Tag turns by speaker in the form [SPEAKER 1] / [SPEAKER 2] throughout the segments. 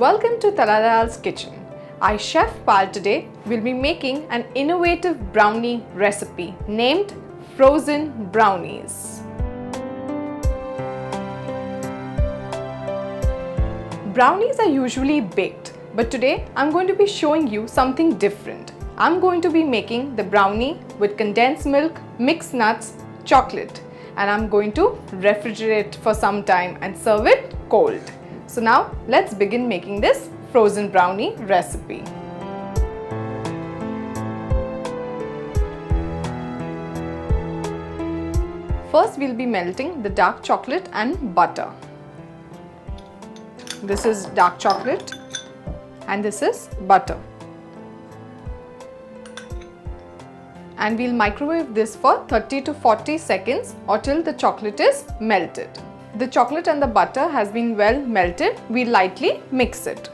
[SPEAKER 1] Welcome to Tarla Dalal's kitchen. I, Chef Pal, today will be making an innovative brownie recipe named frozen brownies. Brownies are usually baked, but today I'm going to be showing you something different. I'm going to be making the brownie with condensed milk, mixed nuts, chocolate, and I'm going to refrigerate for some time and serve it cold. So now let's begin making this frozen brownie recipe. First we'll be melting the dark chocolate and butter. This is dark chocolate and this is butter. And we'll microwave this for 30 to 40 seconds or till the chocolate is melted. The chocolate and the butter has been well melted. We'll lightly mix it.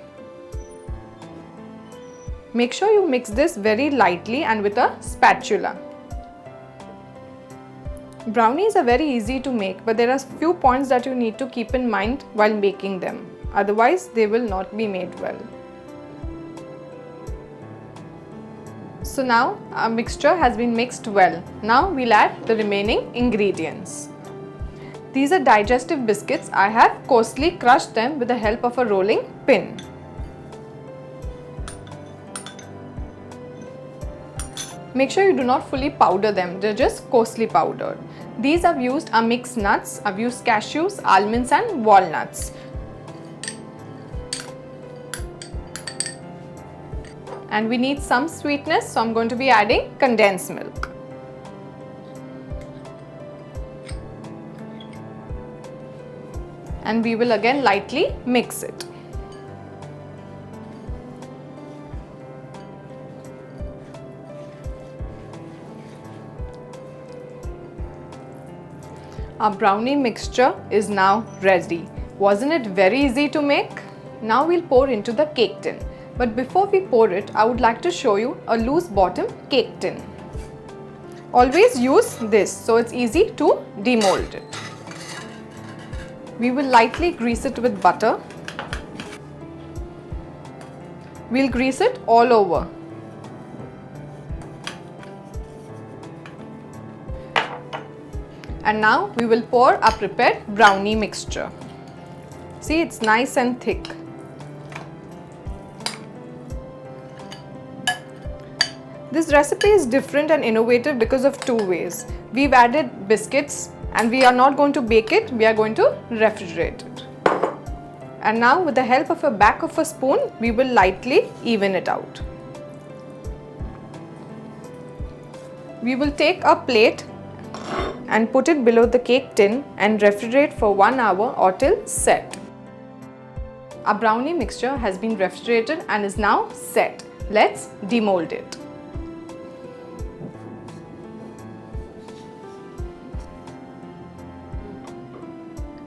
[SPEAKER 1] Make sure you mix this very lightly and with a spatula. Brownies are very easy to make, but there are few points that you need to keep in mind while making them. Otherwise, they will not be made well. So now our mixture has been mixed well. Now we'll add the remaining ingredients. These are digestive biscuits. I have coarsely crushed them with the help of a rolling pin. Make sure you do not fully powder them, they're just coarsely powdered. These I've used are mixed nuts. I've used cashews, almonds and walnuts. And we need some sweetness, so I'm going to be adding condensed milk. And we will again lightly mix it. Our brownie mixture is now ready. Wasn't it very easy to make? Now we'll pour into the cake tin. But before we pour it, I would like to show you a loose bottom cake tin. Always use this so it's easy to demold it. We will lightly grease it with butter. We'll grease it all over. And now we will pour our prepared brownie mixture. See, it's nice and thick. This recipe is different and innovative because of two ways. We've added biscuits and we are not going to bake it, we are going to refrigerate it. And now with the help of a back of a spoon, we will lightly even it out. We will take a plate and put it below the cake tin and refrigerate for 1 hour or till set. Our brownie mixture has been refrigerated and is now set. Let's demold it.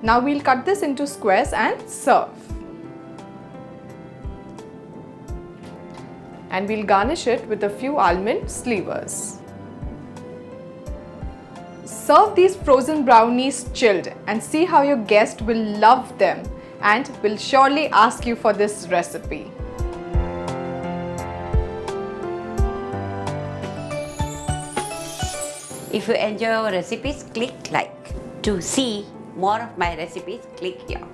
[SPEAKER 1] Now we'll cut this into squares and serve. And we'll garnish it with a few almond slivers. Serve these frozen brownies chilled and see how your guest will love them and will surely ask you for this recipe.
[SPEAKER 2] If you enjoy our recipes, click like. To see more of my recipes, click here.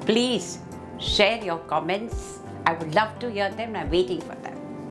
[SPEAKER 2] Please share your comments. I would love to hear them. I'm waiting for that.